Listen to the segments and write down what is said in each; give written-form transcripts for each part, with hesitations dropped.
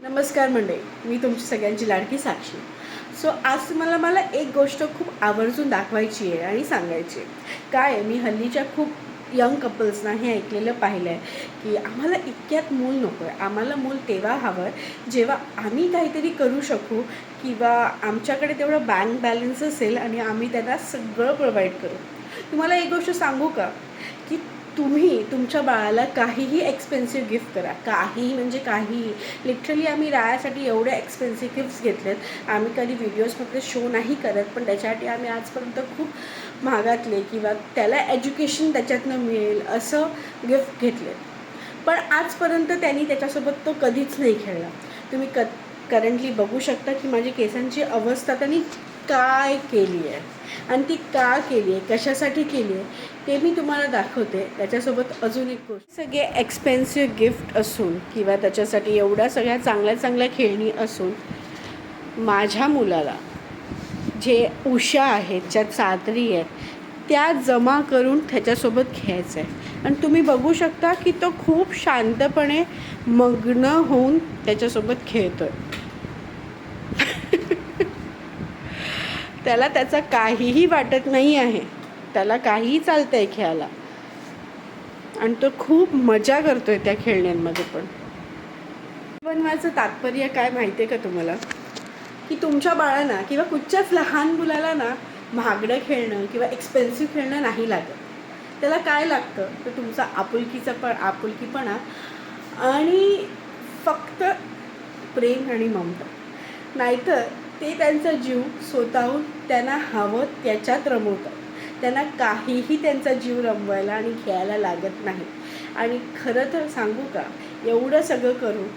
नमस्कार मंडळी, मी तुमची सगळ्यांची लाडकी साक्षी. सो आज मला एक गोष्ट खूप आवर्जून दाखवायची आहे आणि सांगायची आहे. काय आहे, मी हल्लीच्या खूप यंग कपल्सना हे ऐकलेलं पाहिलं आहे की आम्हाला इतक्यात मूल नको आहे. आम्हाला मूल तेव्हा हवं आहे जेव्हा आम्ही काहीतरी करू शकू किंवा आमच्याकडे तेवढं बँक बॅलन्स असेल आणि आम्ही त्यांना सगळं प्रोव्हाइड करू. तुम्हाला एक गोष्ट सांगू का की तुम्ही तुमच्या बाळाला काहीही एक्सपेन्सिव्ह गिफ्ट करा, काहीही म्हणजे काहीही. लिटरली आम्ही रायासाठी एवढे एक्सपेन्सिव्ह गिफ्ट्स घेतलेत. आम्ही कधी व्हिडिओजमध्ये शो नाही करत, पण त्याच्यासाठी आम्ही आजपर्यंत खूप महागातले किंवा त्याला एज्युकेशन त्याच्यातनं मिळेल असं गिफ्ट घेतले. पण आजपर्यंत त्यांनी त्याच्यासोबत तो कधीच नाही खेळला. तुम्ही करंटली बघू शकता की माझी केसांची अवस्था त्यांनी काय केली आहे आणि ती का केली आहे, कशासाठी केली आहे ते मी तुम्हाला दाखवते. त्याच्यासोबत अजून एक गोष्ट, सगळे एक्सपेन्सिव्ह गिफ्ट असून किंवा त्याच्यासाठी एवढ्या सगळ्या चांगल्या चांगल्या खेळणी असून माझ्या मुलाला जे उषा आहेत, ज्या चादरी आहेत त्या जमा करून त्याच्यासोबत खेळायचं आहे. आणि तुम्ही बघू शकता की तो खूप शांतपणे मग्न होऊन त्याच्यासोबत खेळतो आहे. त्याला त्याचं काहीही वाटत नाही आहे, त्याला काहीही चालतं आहे खेळायला आणि तो खूप मजा करतो आहे त्या खेळण्यांमध्ये. पण बनवायचं तात्पर्य काय माहिती आहे का तुम्हाला, की तुमच्या बाळांना किंवा कुठच्याच लहान मुलाला ना महागडं खेळणं किंवा एक्सपेन्सिव्ह खेळणं नाही लागत. त्याला काय लागतं तर तुमचा आपुलकीपणा आणि फक्त प्रेम आणि ममता. नाहीतर ते त्यांचा जीव स्वतःहून त्यांना हवं त्याच्यात रमवतात. त्यांना काहीही त्यांचा जीव रमवायला आणि खेळायला लागत नाही. आणि खरं तर सांगू का, एवढं सगळं करून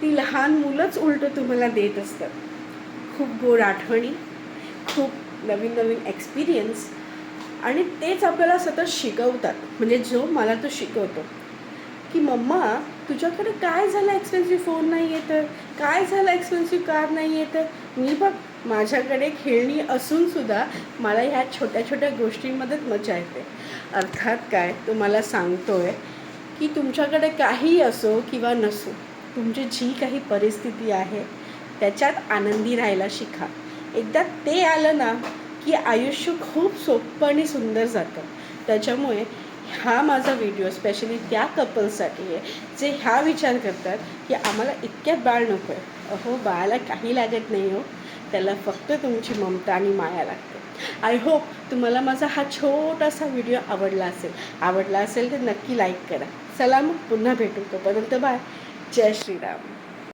ती लहान मुलंच उलटं तुम्हाला देत असतात. खूप गोड आठवणी, खूप नवीन नवीन एक्सपिरियन्स आणि तेच आपल्याला सतत शिकवतात. म्हणजे जो मला तो शिकवतो की मम्मा तुझ्याकडे काय झालं, एक्सपेन्सिव्ह फोन नाही आहे तर, काय झालं एक्सपेन्सिव्ह कार नाही आहे तर. मी बघ माझ्याकडे खेळणी असूनसुद्धा मला ह्या छोट्या छोट्या गोष्टींमध्येच मजा येते. अर्थात काय तुम्हाला सांगतो आहे की तुमच्याकडे काही असो किंवा नसो, तुमची जी काही परिस्थिती आहे त्याच्यात आनंदी राहायला शिका. एकदा ते आलं ना की आयुष्य खूप सोपं आणि सुंदर जातं. त्याच्यामुळे हा माझा व्हिडिओ स्पेशली त्या कपल्ससाठी आहे जे ह्या विचार करतात की आम्हाला इतक्यात बाळ नको आहे. अहो, बाळाला काही लागत नाही हो, त्याला फक्त तुमची ममता आणि माया लागते. आय होप तुम्हाला माझा हा छोटासा व्हिडिओ आवडला असेल तर नक्की लाईक करा. चला मग पुन्हा भेटू, तोपर्यंत बाय. जय श्रीराम.